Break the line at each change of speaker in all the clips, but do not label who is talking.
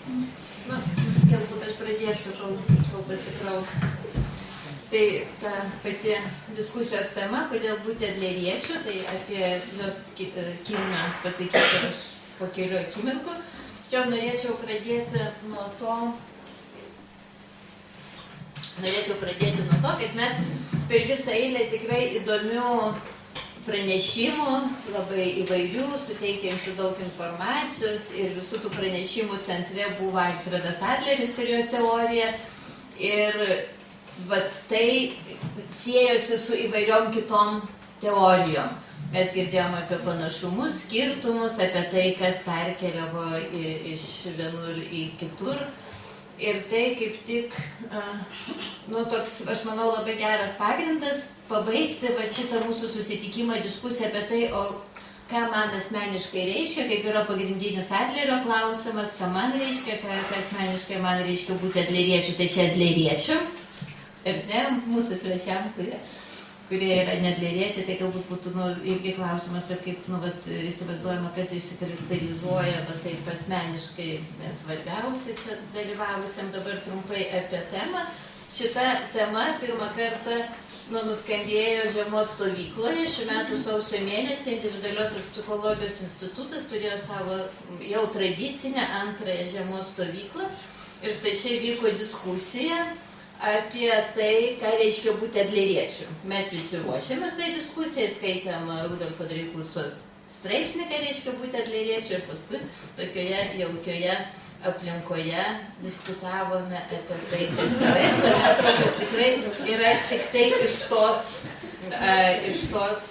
Na, galbūt aš pradėsiu, kol pasikraus. Tai ta pati diskusijos tema, kodėl būti adleriečių, tai apie jos kilmę pasakyti aš po kelių akimirkų. Čia norėčiau pradėti nuo to, kad mes per visą eilę tikrai įdomių pranešimų, labai įvairių, suteikiančių daug informacijos ir visų tų pranešimų centre buvo Alfredas Adleris ir jo teorija. Ir vat tai siejosi su įvairiom kitom teorijom. Mes girdėjome apie panašumus, skirtumus, apie tai, kas perkeliavo iš vienur į kitur. Ir tai kaip tik, toks, aš manau, labai geras pagrindas pabaigti šitą mūsų susitikimą, diskusiją apie tai, o ką man asmeniškai reiškia, kaip yra pagrindinis Adlerio klausimas, ką man reiškia, ką asmeniškai man reiškia būti adleriečių, tai čia adleriečiam, ir ne mūsų svečiam, kurie yra neadleriečiai, tai galbūt būtų irgi klausimas, kad kaip įsivaizduojama, kas išsikristalizuoja, bet taip asmeniškai svarbiausia čia dalyvavusiam dabar trumpai apie temą. Šita tema pirmą kartą nuskambėjo žiemos stovykloje. Šių metų sausio mėnesį Individualiosios psichologijos institutas turėjo savo jau tradicinę antrąją žiemos stovyklą. Ir štai čia vyko diskusija apie tai, ką reiškia būti adleriečiu. Mes visi ruošėmės tai diskusijai, skaitėm Rudolfo Dreikursos straipsnį, ką reiškia būti adleriečiu, ir paskui tokioje jaukioje aplinkoje diskutavome apie tai, kas yra. Čia nuotraukos tikrai yra tik tai iš tos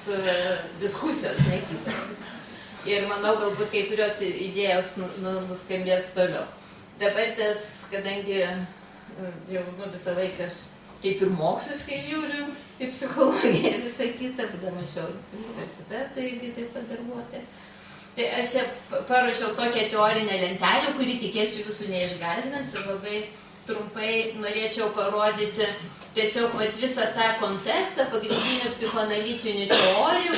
diskusijos, ne kitas. Ir manau, galbūt kai kurios idėjos nuskambės toliau. Dabar tas, kadangi jau visą laiką aš kaip ir moksliškai žiūriu į psichologiją ir visą kitą, būdama šio universiteto irgi taip pat darbuotoja. Tai aš čia paruošiau tokią teorinę lentelę, kuri tikėsiu jūsų neišgąsdins, ir labai trumpai norėčiau parodyti tiesiog visą tą kontekstą pagrindinių psichoanalitinių teorijų,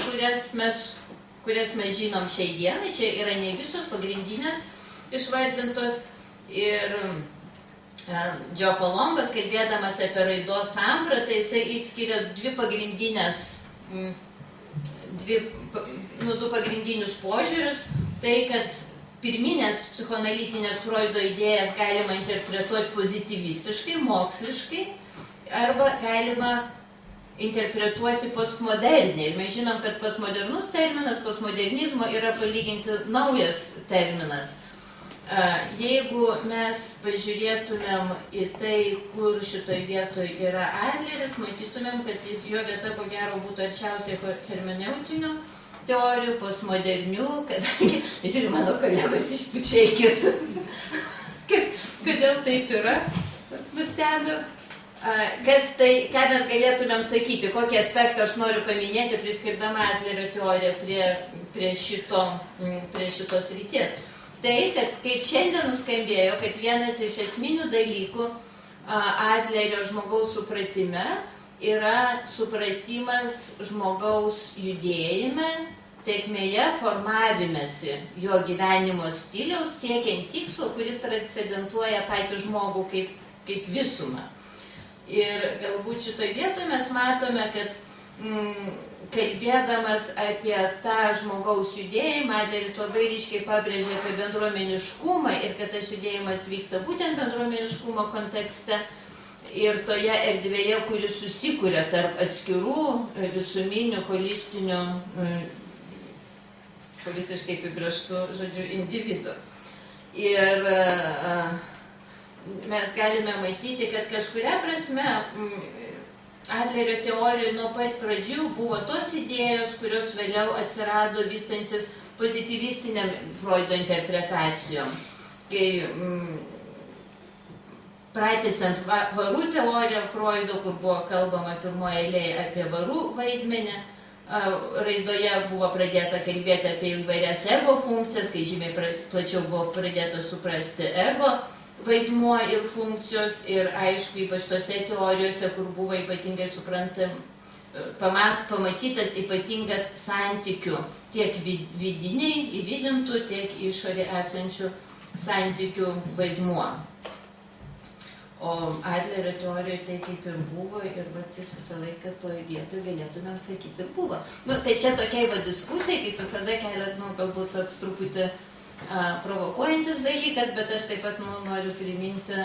kurias mes žinom šiai dienai. Čia yra ne visos pagrindinės išvardintos. Ir Džo Palombas, kalbėdamas apie raidos sampratą, jisai išskiria du pagrindinius požiūrius. Tai, kad pirminės psichoanalitinės Freudo idėjas galima interpretuoti pozitivistiškai, moksliškai, arba galima interpretuoti postmoderniai. Ir mes žinom, kad postmodernus terminas, postmodernizmo yra palyginti naujas terminas. Jeigu mes pažiūrėtumėm į tai, kur šitoj vietoj yra Adleris, matytumėm, kad jo vieta ko gero būtų arčiausiai hermeneutinių teorijų, postmodernių, kadangi, žiūrėjau, mano kolegos išpučia akis. Kodėl taip yra? Nustebė. Ką mes galėtumėm sakyti, kokį aspektą aš noriu paminėti, priskirdama Adlerio teoriją prie šitos ryties. Tai, kad kaip šiandien nuskambėjo, kad vienas iš esminių dalykų Adlerio žmogaus supratime yra supratimas žmogaus judėjime, tėkmėje, formavimėsi jo gyvenimo stiliaus, siekiant tikslo, kuris transcendentuoja patį žmogų kaip visumą. Ir galbūt šitoje vietoje mes matome, kad kalbėdamas apie tą žmogaus judėjimą, Adleris labai ryškiai pabrėžė apie bendruomeniškumą ir kad tas judėjimas vyksta būtent bendruomeniškumo kontekste ir toje erdvėje, kuri susikuria tarp atskirų visuminių, holistinių, holistiškai apibrėžtų, individų. Ir mes galime matyti, kad kažkuria prasme Adlerio teorijoje nuo pat pradžių buvo tos idėjos, kurios vėliau atsirado vystantis pozityvistiniam Freudo interpretacijom. Kai pratęsiant varų teoriją Freudo, kur buvo kalbama pirmoje eilėje apie varų vaidmenį, raidoje buvo pradėta kalbėti apie įvairias ego funkcijas, kai žymiai plačiau buvo pradėta suprasti ego vaidmuo ir funkcijos, ir aišku, ypač tose teorijose, kur buvo ypatingai pamatytas ypatingas santykių tiek vidiniai, įvidintų, tiek išorė esančių santykių vaidmuo. O Adlerio teorijoje tai kaip ir buvo ir jis visą laiką toje vietoje galėtumėm sakyti buvo. Tai čia tokiai diskusijai, kaip visada keliat, galbūt toks truputį provokuojantis dalykas, bet aš taip pat noriu priminti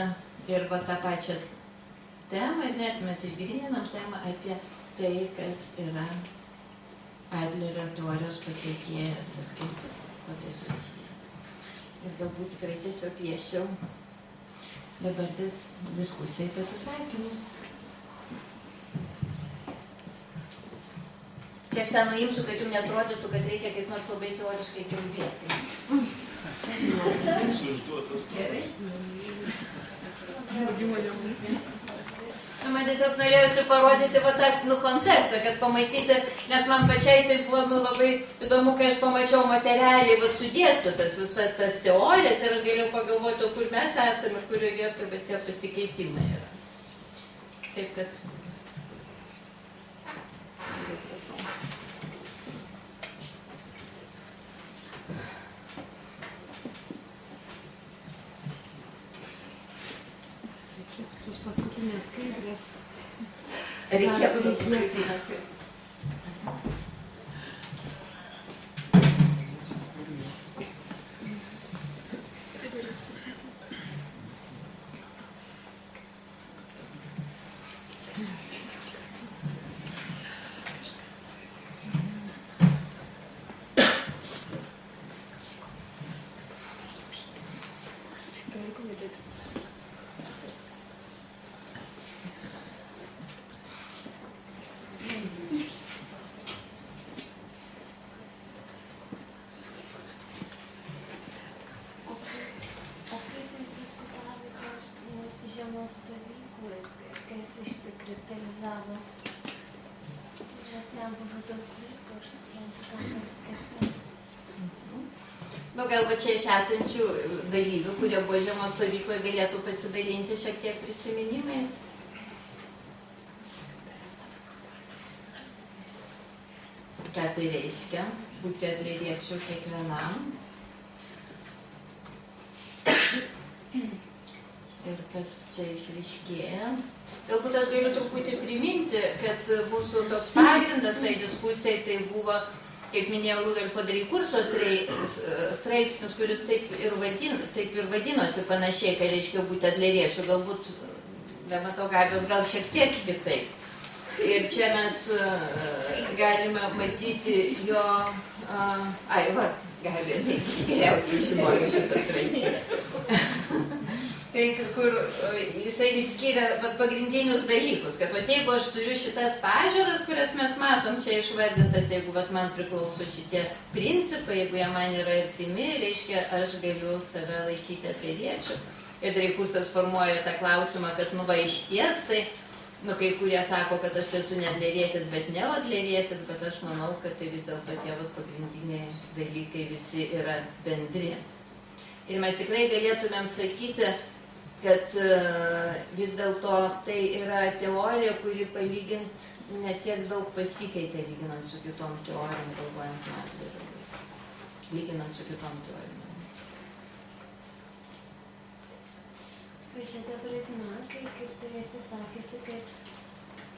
ir tą pačią temą, net mes išgryninam temą apie tai, kas yra Adlerio teorijos pasiekėjas ir kaip tai susiję. Ir galbūt tikrai tiesiog piešiau dabartis diskusijai pasisakymus. Čia aš tą nuimsiu, kad jums neatrodytų, kad reikia kaip nors labai teoriškai kalbėti. Gerai. Man tiesiog norėjusi parodyti tą kontekstą, kad pamatyti, nes man pačiai tai buvo labai įdomu, kai aš pamačiau materialiai sudėstytas visas tas teorijas ir aš galėjau pagalvoti, kur mes esame ir kurioje vietoje, bet tie pasikeitimai yra. Taip kad...
Paskutinės skaidrės.
Reikėtų paskutinės skaidrės. Galbūt čia iš esančių dalyvių, kurie buvo žiemos stovykloje, galėtų pasidalinti šiek tiek prisiminimais. Ką tai reiškia, būti adleriečių kiekvienam. Ir kas čia išryškėja. Galbūt aš galiu truputį priminti, kad mūsų toks pagrindas tai diskusijai tai buvo, kaip minėjau, Rudolfo Dreikurso straipsnis, kuris taip ir vadinosi panašiai, kai reiškia būti adleriečių, galbūt, nematau, Gabijos gal šiek tiek kitaip. Ir čia mes galime matyti jo... Gabija, geriausiai žinojo šitą straipsnį. Tai kur jisai išskyrė pagrindinius dalykus, kad jeigu aš turiu šitas pažiūras, kurias mes matom čia išvardintas, jeigu man priklauso šitie principai, jeigu jie man yra artimi, reiškia, aš galiu save laikyti adleriečiu. Ir Dreikursas formuoja tą klausimą, kad išties, tai kai kurie sako, kad aš esu ne adlerietis, bet ne adlerietis, bet aš manau, kad tai vis dėlto tie pagrindiniai dalykai visi yra bendri. Ir mes tikrai galėtumėm sakyti, kad vis dėlto tai yra teorija, kuri palygint netiek daug pasikeitė lyginant su kitom teorijom, galvojant Adlerio. Lyginant su kitom teorijom.
Ir šitą prasme, kaip tu esi sakysi, kad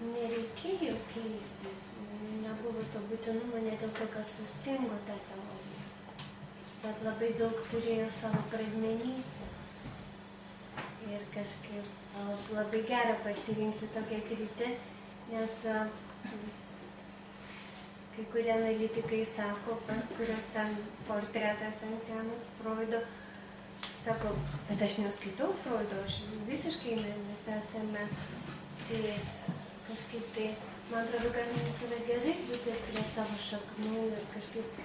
nereikėjo keistis, nebuvo to būtinumo ne dėl to, kad sustingo tą teoriją, bet labai daug turėjo savo pradmenystę. Ir kažkaip labai gera pasirinkti tokią kryptį, nes kai kurie analitikai sako, pas kurios ten portretas ant sienos Freudo, sako, bet aš neskaitau Freudo, aš visiškai mes esame. Tai kažkaip tai, man atrodo, kad mums yra gerai būti prie savo šaknų ir kažkaip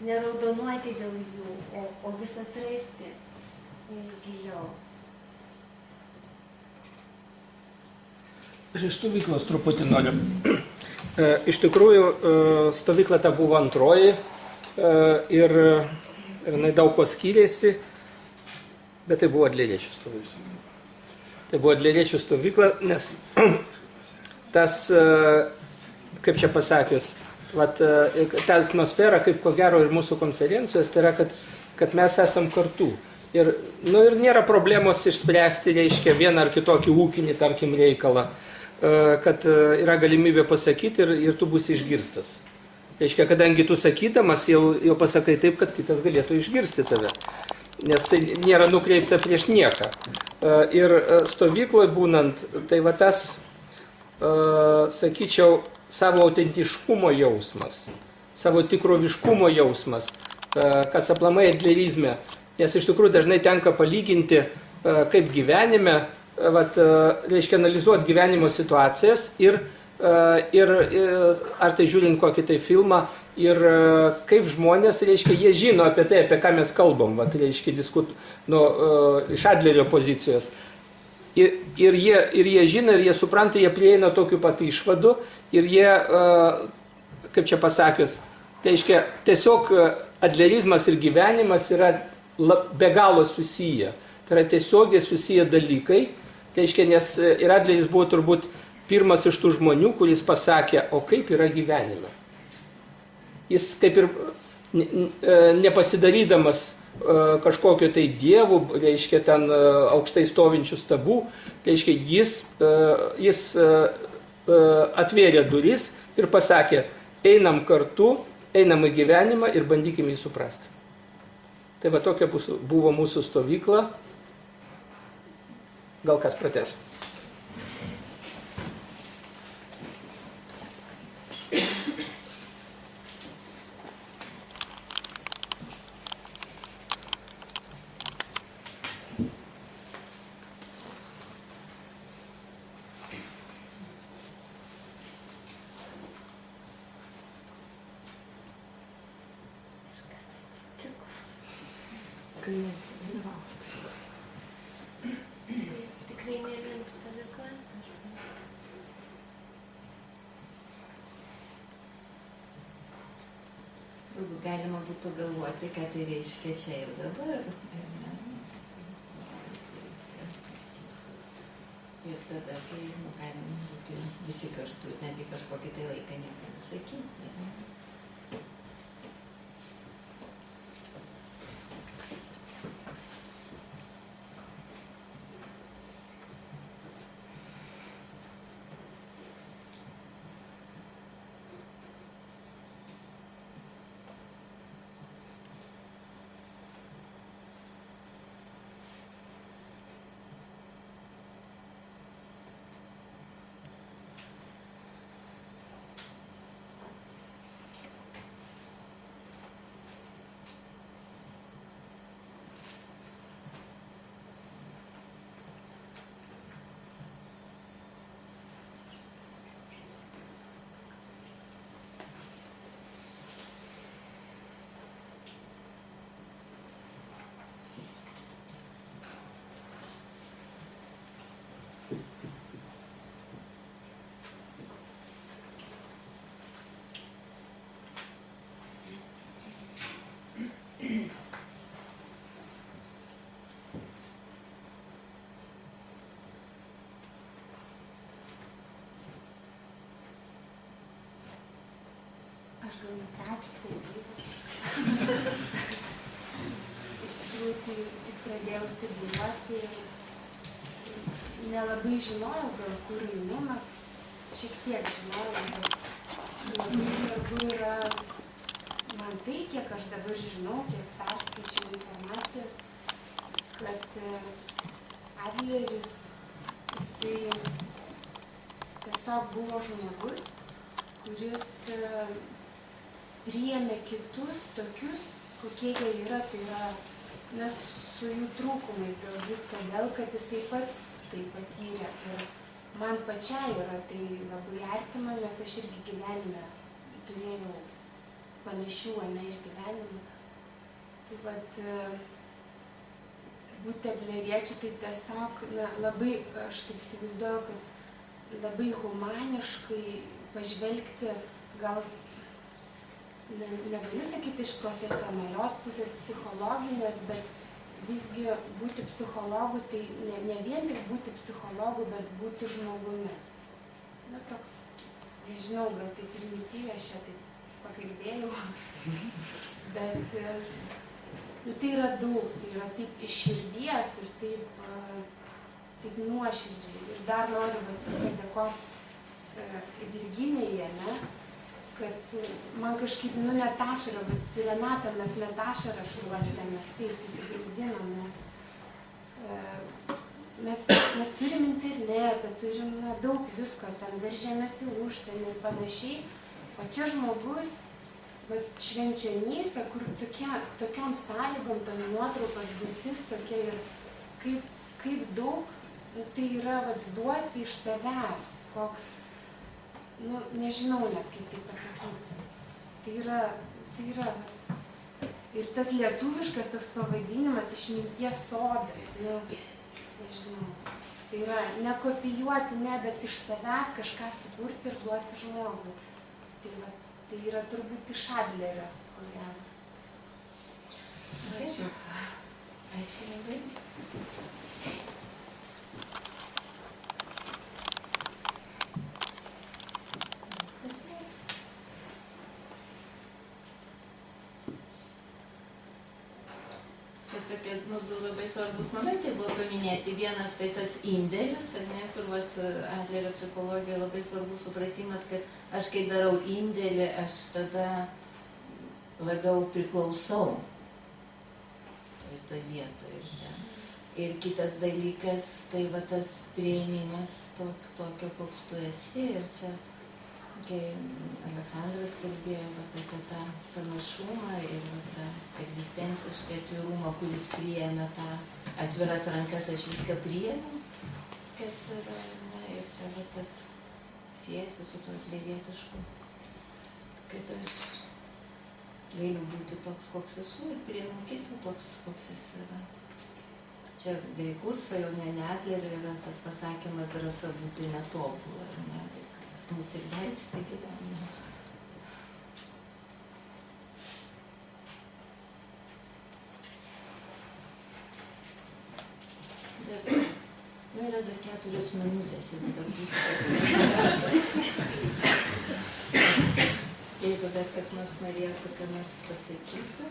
neraudonuoti dėl jų, o vis atrasti giliau.
Aš iš stovyklos truputį noriu. Iš tikrųjų, stovykla ta buvo antroji ir jinai daug ko skyrėsi, bet tai buvo adleriečių stovykla. Tai buvo adleriečių stovykla, nes tas, kaip čia pasakius, ta atmosfera, kaip ko gero ir mūsų konferencijos, tai yra, kad mes esam kartu. Ir nėra problemos išspręsti, reiškia, vieną ar kitokį ūkinį, tarkim, reikalą, kad yra galimybė pasakyti ir tu būsi išgirstas. Reiškia, kadangi tu sakydamas jau pasakai taip, kad kitas galėtų išgirsti tave. Nes tai nėra nukreipta prieš nieką. Ir stovykloje būnant, tai va tas, sakyčiau, savo autentiškumo jausmas, savo tikroviškumo jausmas, kas aplamai adlerizme. Nes iš tikrųjų dažnai tenka palyginti, kaip gyvenime, reiškia analizuoti gyvenimo situacijas ir ar tai žiūrint kokį tai filmą ir kaip žmonės, reiškia, jie žino apie tai, apie ką mes kalbam, reiškia, iš Adlerio pozicijos. Ir jie žino, ir jie supranta, jie prieina tokiu pat išvadu ir jie, kaip čia pasakius, reiškia, tiesiog adlerizmas ir gyvenimas yra be galo susiję. Tai yra tiesiogiai susiję dalykai, reiškia, nes ir Adleris buvo turbūt pirmas iš tų žmonių, kuris pasakė, o kaip yra gyvenime. Jis kaip ir nepasidarydamas kažkokio tai dievų, reiškia, ten aukštai stovinčių stabų, reiškia, jis atvėrė duris ir pasakė, einam kartu, einam į gyvenimą ir bandykime jį suprasti. Tai va tokia buvo mūsų stovykla. Gal kas pratęs.
Tikrai ne vien stovykla.
Galima būtų galvoti, ką tai reiškia čia ir dabar. Ir tada, kai galim būti visi kartu, netgi kažkokį tai laiką nieko nesakyti.
Aš gal netrečdalį. Iš tikrųjų, tai tik pradėjau studijuoti, nelabai žinojau, gal kur einu, šiek tiek žinojau, bet labai svarbu yra man tai, kiek aš dabar žinau, kiek perskaičiau informacijos, kad Adleris, jisai tiesiog buvo žmogus, kuris priėmė kitus tokius, kokie jie yra, tai yra su jų trūkumais, galbūt todėl, kad jisai pats tai patyrė. Ir man pačiai yra tai labai artima, nes aš irgi gyvenime turėjau panašių išgyvenimų. Tai vat, būti adleriečiu, tai tiesiog labai, aš taip įsivaizduoju, kad labai humaniškai pažvelgti, gal negaliu sakyti iš profesionalios pusės, psichologinės, bet visgi būti psichologu, tai ne vien tik būti psichologu, bet būti žmogumi. Toks, nežinau, gal tai primityviai aš čia taip pakalbėjau, bet
Nu, tai yra daug, tai yra taip iš širdies ir taip nuoširdžiai. Ir dar noriu padėkoti Virginijai, ne, kad man kažkaip, nu, net ašara, bet su Renata mes net ašarą šluostėm, mes taip susigraudinom, nes mes turim internetą, turim daug visko, ten veržėmės į užsienį ir panašiai, o čia žmogus, švenčionyse, kur tokiom sąlygom, to nuotraukos būtis tokia ir kaip daug tai yra duoti iš savęs, koks, nu, nežinau net kaip tai pasakyti. Tai yra ir tas lietuviškas toks pavadinimas išminties sodas, nu, nežinau. Tai yra nekopijuoti, ne, bet iš savęs kažką sukurti ir duoti žmogui. Tai yra turbūt iš Adlerio, ko gero.
Ačiū. Ačiū labai. Tokie, nu, du labai svarbus momentai buvo paminėti. Vienas tai tas indėlis, ne, kur Adlerio psichologija labai svarbus supratimas, kad aš kai darau indėlį, aš tada labiau priklausau toj vietoje. Ir kitas dalykas, tai va tas priėmimas tokio, koks tu esi. Ir čia, kai Aleksandras kalbėjo apie tą panašumą ir tą egzistencišką atvirumą, kuris priėmė tą atviras rankas, aš viską priėmiau, kas yra, ne, ir čia va tas siejasi su tuo atleilietišku, kad aš galiu būti toks, koks esu ir priėmiau kitą toks, koks jis yra. Čia dėl kurso jau ne Adlerio yra tas pasakymas drąsa būti netobula, ar ne? Kas mus ir gelbsti gyvenimą. Nu, yra dar 4 minutės, jeigu dar būtų. Jeigu dar kas nors norėtų, ką nors pasakyti.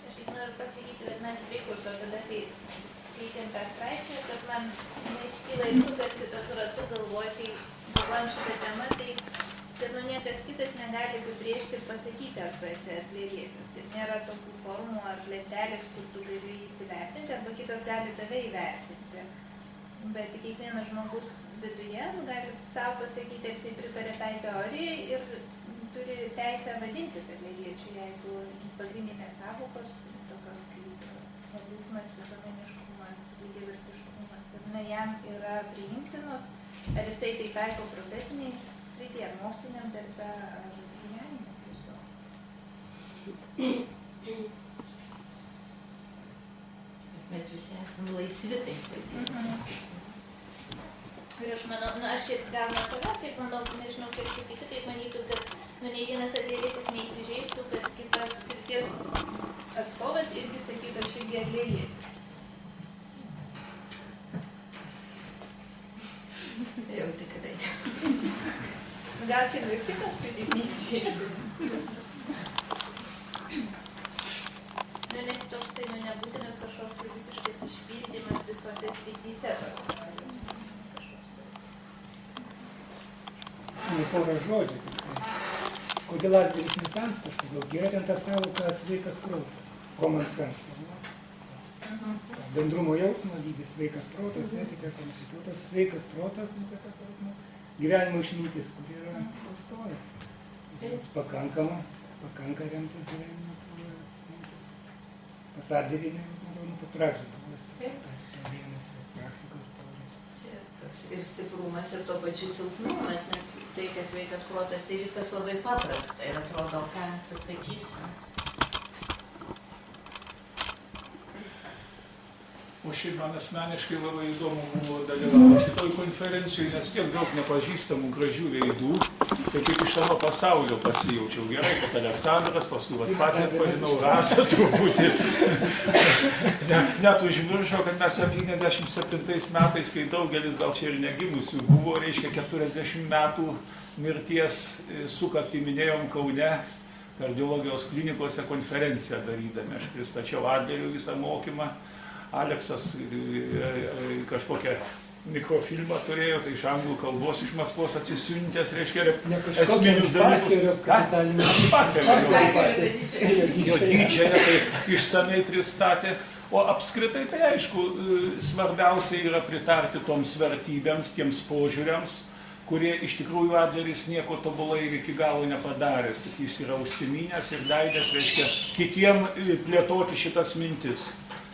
Aš tik noriu pasakyti, kad mes kurso, kada tai skaitėm tą straipsnį, kad man neiškyla į sukasi tokiu ratu galvoti, galvojam šitą temą, tai kad nu niekas kitas negali apibrėžti ir pasakyti, ar tu esi adlerietis. Kad nėra tokių formų ar lentelės, kur tu gali įsivertinti, arba kitas gali tave įvertinti. Bet kiekvienas žmogus viduje gali savo pasakyti, ar jisai pritarė tai teorijai ir turi teisę vadintis adleriečiu, jeigu pagrindinės sąvokos, tokios kaip realizmas, visuomeniškumas, lygiavertiškumas, ar ne, jam yra priimtinos, ar jisai tai taiko profesiniai srity, ar moksliniam darbe, ar gyvenime tiesiog.
Mes visi esame laisvi, taip.
Ir aš manau, aš ir gal nuo savęs, taip manau, nežinau, kaip kiti taip manytų, kad nei vienas adlerietis neįsižeistų, kad kitas srities atstovas irgi sakytų, aš irgi adlerietis.
Jau tikrai.
Gal čia ir kitas sritis neįsižeistų. Nes toksai nebūtinas kažkoks visiškas išpildymas visose srityse tos teorijos.
Porą žodžių tikrai. Kodėl Adleris nesensta, kažkodėl yra ten ta sąvoka sveikas protas, common sense. Bendrumo jausmo lygis, sveikas protas, etika, panašiai. Tas sveikas protas, gyvenimo išmintis, kuri yra pastoja. Pakanka remtis gyvenimo. Pas Adlerį, matau, nuo pat pradžių buvo vienas praktikos teorijos.
Čia toks ir stiprumas, ir tuo pačiu silpnumas, nes tai, kas sveikas protas, tai viskas labai paprasta ir atrodo, ką pasakysi.
O šiaip man asmeniškai labai įdomu buvo dalyvauti šitoj konferencijai, nes tiek daug nepažįstamų gražių veidų, tai kaip iš savo pasaulio pasijaučiau. Gerai, kad Aleksandras, paskui patį atpažinau Rasą truputį. Net užmiršau, kad mes 77 metais, kai daugelis gal čia ir negimusių buvo, reiškia 40 metų mirties sukaktį minėjom Kaune, kardiologijos klinikose konferenciją darydami. Aš pristačiau Adlerio visą mokymą, Aleksas kažkokią mikrofilmą turėjo, tai iš anglų kalbos iš Maskvos atsisiuntęs, reiškia, esminius dalykus. Jo didžiąją tai išsamei pristatė. O apskritai tai aišku, svarbiausia yra pritarti toms vertybėms, tiems požiūriams, kurie iš tikrųjų Adleris nieko tobulai ir iki galo nepadaręs, tik jis yra užsiminęs ir leidęs, reiškia, kitiem plėtoti šitas mintis.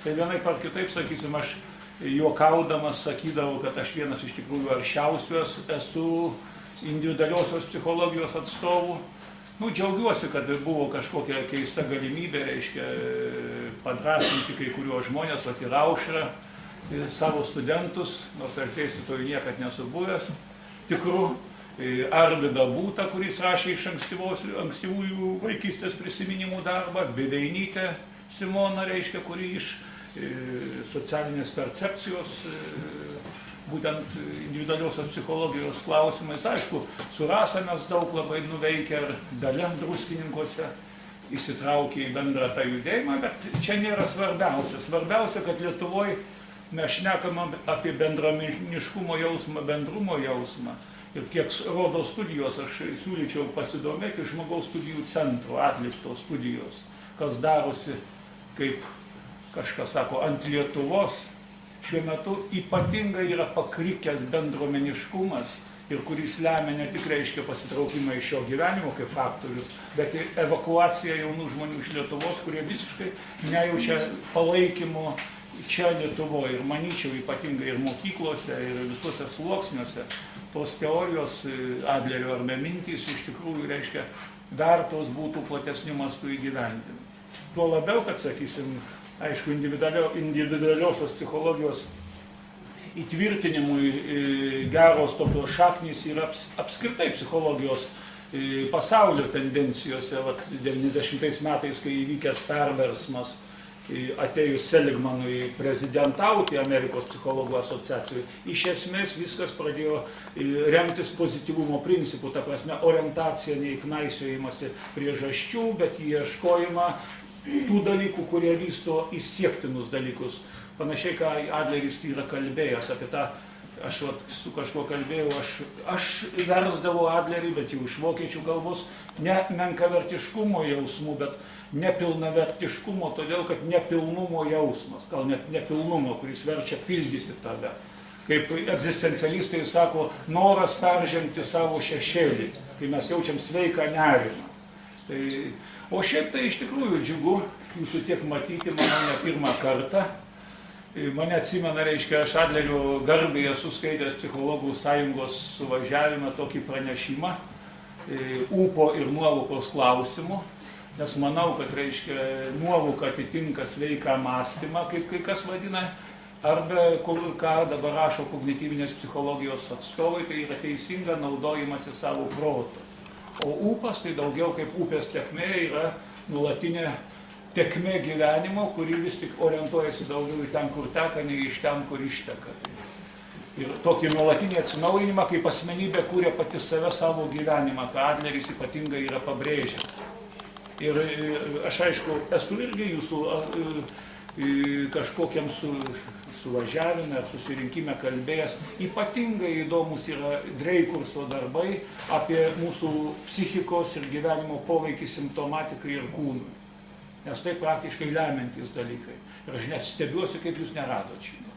Tai vienaip ar kitaip, sakysim, aš juokaudamas sakydavau, kad aš vienas iš tikrųjų aršiausių esu individualiosios psichologijos atstovų. Džiaugiuosi, kad buvo kažkokia keista galimybė, reiškia, padrasinti kai kuriuos žmonės, vat ir Aušrą, savo studentus, nors aš dėstytojų niekad nesu buvęs, tikrų, Arvydą Būtą, kuris rašė iš ankstyvųjų vaikystės prisiminimų darbą, Biveinytę Simoną, reiškia, kuri iš socialinės percepcijos, būtent individualiosios psichologijos klausimais. Aišku, su Rasa mes daug labai nuveikę ir Dalia Druskininkuose įsitraukė į bendrą tą judėjimą, bet čia nėra svarbiausia. Svarbiausia, kad Lietuvoje mes šnekam apie bendruomeniškumo jausmą, bendrumo jausmą. Ir kiek rodo studijos, aš siūlyčiau pasidomėti Žmogaus studijų centro atliktos studijos, kas darosi, kaip kažkas sako, ant Lietuvos. Šiuo metu ypatingai yra pakrikęs bendruomeniškumas ir kuris lemia ne tik reiškia pasitraukimą iš šio gyvenimo kaip faktorius, bet ir evakuaciją jaunų žmonių iš Lietuvos, kurie visiškai nejaučia palaikymo čia Lietuvoje. Ir manyčiau ypatingai ir mokyklose, ir visuose sluoksniuose tos teorijos Adlerio arba mintys iš tikrųjų reiškia vertos būtų platesnių mastų įgyvendinti. Tuo labiau, kad, sakysim, aišku, individualiosios psichologijos įtvirtinimui geros tokios šaknys yra apskritai psichologijos pasaulio tendencijose. 90 metais, kai įvykęs perversmas, atėjus Seligmanui prezidentauti Amerikos psichologų asociacijai, iš esmės viskas pradėjo remtis pozityvumo principų, ta prasme orientacija ne į knaisiojimas priežasčių, bet į ieškojimą tų dalykų, kurie vysto į siektinus dalykus. Panašiai, ką Adleris yra kalbėjęs apie tą, aš su kažkuo kalbėjau, aš versdavau Adlerį, bet jau iš vokiečių kalbos, ne menkavertiškumo jausmų, bet nepilnavertiškumo, todėl kad nepilnumo jausmas, gal net nepilnumo, kuris verčia pildyti tave. Kaip egzistencialistai sako, noras peržengti savo šešėlį, kai mes jaučiam sveiką nerimą. O šiaip tai iš tikrųjų džiugu jūsų tiek matyti, manau, ne pirmą kartą. Mane atsimena, reiškia, aš Adlerio garbėje esu skaitęs Psichologų sąjungos suvažiavimą tokį pranešimą ūpo ir nuovokos klausimų, nes manau, kad, reiškia, nuovoka atitinka sveiką mąstymą, kaip kai kas vadina, arba, ką dabar rašo kognityvinės psichologijos atstovai, tai yra teisinga naudojimasi savo protu. O ūpas tai daugiau kaip upės tekmė yra nuolatinė tekmė gyvenimo, kuri vis tik orientuojasi daugiau į ten, kur teka, nei iš ten, kur išteka. Ir tokį nuolatinį atsinaujinimą, kaip asmenybė kūrė pati save savo gyvenimą, ką Adleris ypatingai yra pabrėžęs. Ir aš aišku, esu irgi jūsų kažkokiam suvažiavime ar susirinkime kalbėjęs. Ypatingai įdomus yra Dreikurso darbai apie mūsų psichikos ir gyvenimo poveikį simptomatikai ir kūnui. Nes tai praktiškai lemiantys dalykai. Ir aš net stebiuosi, kaip jūs neradot šito.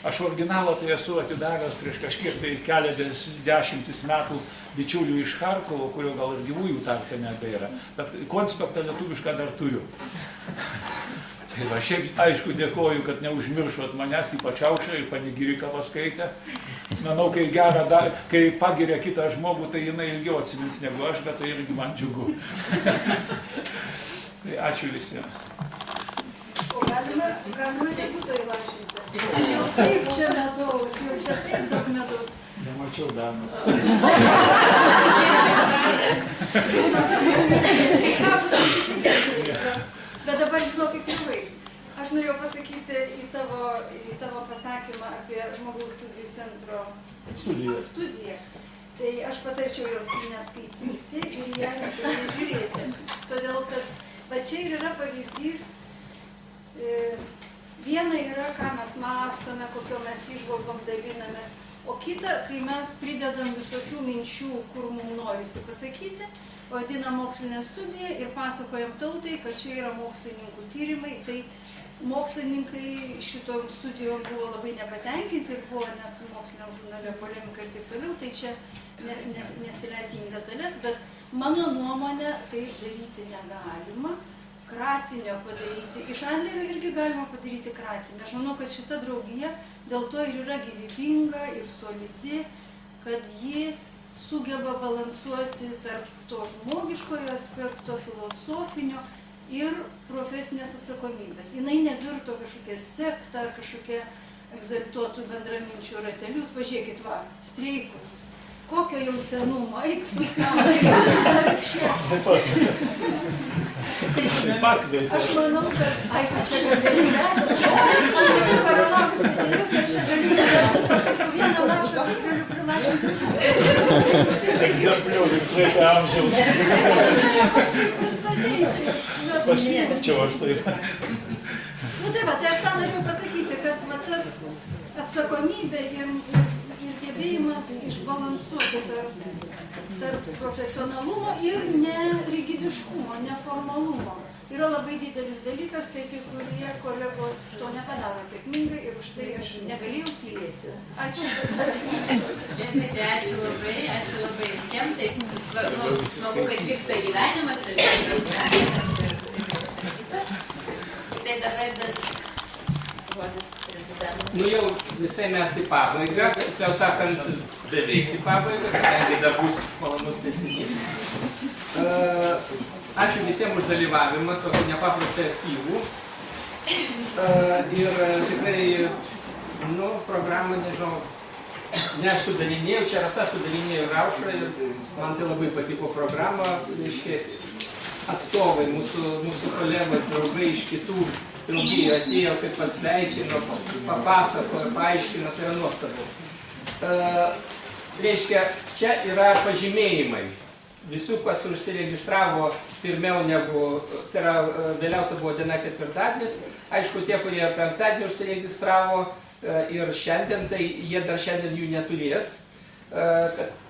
Aš originalą tai esu atidavęs prieš kažkiek tai keliasdešimtis metų bičiulių iš Charkovo, kurio gal ir gyvųjų tarpe nebėra. Bet konspektą lietuvišką dar turiu. Tai va, šiaip aišku dėkoju, kad neužmiršot manęs, ypač Aušrą ir panegiriką paskaitę. Manau, kai pagiria kitą žmogų, tai jinai ilgiau atsimins negu aš, bet tai irgi man džiugu. Tai ačiū visiems.
O galima nebūtų įlašinti? Jau taip čia medaus, jau čia taip daug medaus.
Nemačiau danos.
Bet dabar žinau, kaip ir baigti. Aš norėjau pasakyti į tavo pasakymą apie Žmogaus studijų centro studiją. Tai aš patarčiau jos neskaityti ir ją nežiūrėti. Todėl, kad va čia ir yra pavyzdys, viena yra, ką mes mąstome, kokio mes įžvalgom dalinamės, o kita, kai mes pridedam visokių minčių, kur mums norisi pasakyti, vadinam mokslinę studiją ir pasakojam tautai, kad čia yra mokslininkų tyrimai, tai mokslininkai šitom studijom buvo labai nepatenkinti ir buvo net moksliniam žurnale polemika ir taip toliau, tai čia nesileisim į detalės, bet mano nuomonė tai daryti negalima, kratinio padaryti. Iš Adlerio irgi galima padaryti kratinį. Aš manau, kad šita draugija dėl to ir yra gyvybinga ir solidi, kad ji sugeba balansuoti tarp to žmogiškojo aspekto, filosofinio ir profesinės atsakomybės. Jinai nevirto kažkokia sekta ar kažkokia egzaltuotų bendraminčių ratelius. Pažiūrėkit, va, streikus. Kokio jau senumo, eik tu savo. Aš manau, kad, ai, tu čia kalbėsi trečias, aš galiu pavėlaukis atėjau, tai aš čia galiu pasakiau vieną lašą, galiu prilašinti.
Egzempliorių praeitą amžiaus. Pasimačiau aš taip.
Nu tai va, tai aš tą noriu pasakyti, kad va, tas atsakomybė ir gebėjimas išbalansuoti tarp profesionalumo ir nerigidiškumo, neformalumo yra labai didelis dalykas, tai kai kurie kolegos to nepadaro sėkmingai ir už tai aš negalėjau tylėti. Ačiū.
Ačiū labai visiems, taip smagu, kad vyksta gyvenimas ir vyksta ir tai dabar tas žodis prezidentas.
Nu jau visai mes į pabaigą, jau sakant, beveik į pabaigą, kadangi dar bus malonus tęsinys. Ačiū visiems už dalyvavimą, tokį nepaprastai aktyvų. Ir tikrai, nu, programą, nežinau, ne aš sudarinėjau, čia Rasa sudarinėjo ir Aušra, ir man tai labai patiko programa, reiškia, atstovai, mūsų kolegos, draugai iš kitų draugijų atėjo, kaip pasveikino, papasakojo, paaiškino, tai yra nuostabu. Reiškia, čia yra pažymėjimai. Visų, kas užsiregistravo pirmiau negu, tai yra vėliausia buvo diena ketvirtadienis, aišku, tie, kurie penktadienį užsiregistravo ir šiandien, tai jie dar šiandien jų neturės.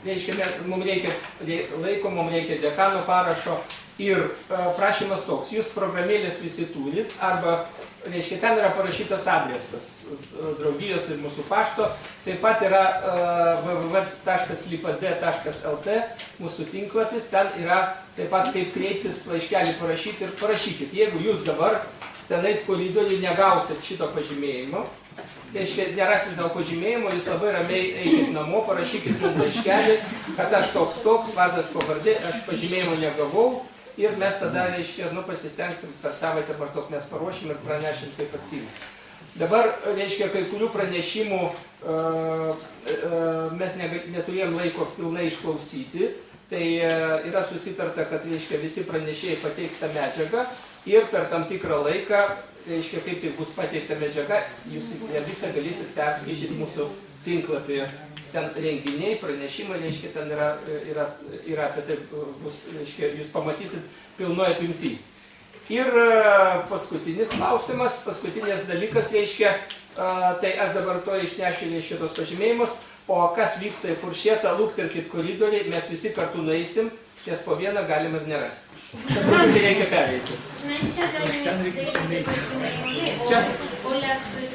Reiškia, mums reikia laiko, mums reikia dekano parašo ir prašymas toks, jūs programėlės visi turit, arba, reiškia, ten yra parašytas adresas draugijos ir mūsų pašto, taip pat yra www.lipad.lt mūsų tinklapis, ten yra taip pat kaip kreiptis, laiškelį parašyti ir parašykit. Jeigu jūs dabar tenais koridoriui negausit šito pažymėjimo, tai nerasit savo pažymėjimo, jūs labai ramiai eikit namo, parašykit jums laiškelį, kad aš toks, vardas pavardė, aš pažymėjimo negavau. Ir mes tada, reiškia, pasistengsim per savaitę maždaug mes paruošim ir pranešim kaip atsiimti. Dabar, reiškia, kai kurių pranešimų mes neturėjom laiko pilnai išklausyti, tai yra susitarta, kad, reiškia, visi pranešėjai pateiks tą medžiagą ir per tam tikrą laiką, reiškia, kaip tik bus pateikta medžiaga, jūs ne visą galėsit perskaityti mūsų tinklapyje. Ten renginiai, pranešimai, reiškia, ten yra apie tai bus, reiškia, jūs pamatysit pilnoje apimty. Ir paskutinis klausimas, paskutinis dalykas, reiškia, tai aš dabar to išnešiu, reiškia, tos pažymėjimus, o kas vyksta į furšetą, lukterkit koridoriai, mes visi kartu nueisim, nes po vieną galim ir nerasti. Dabar tai reikia pereiti.
Mes čia galime daryti pažymėjimus, o lektorių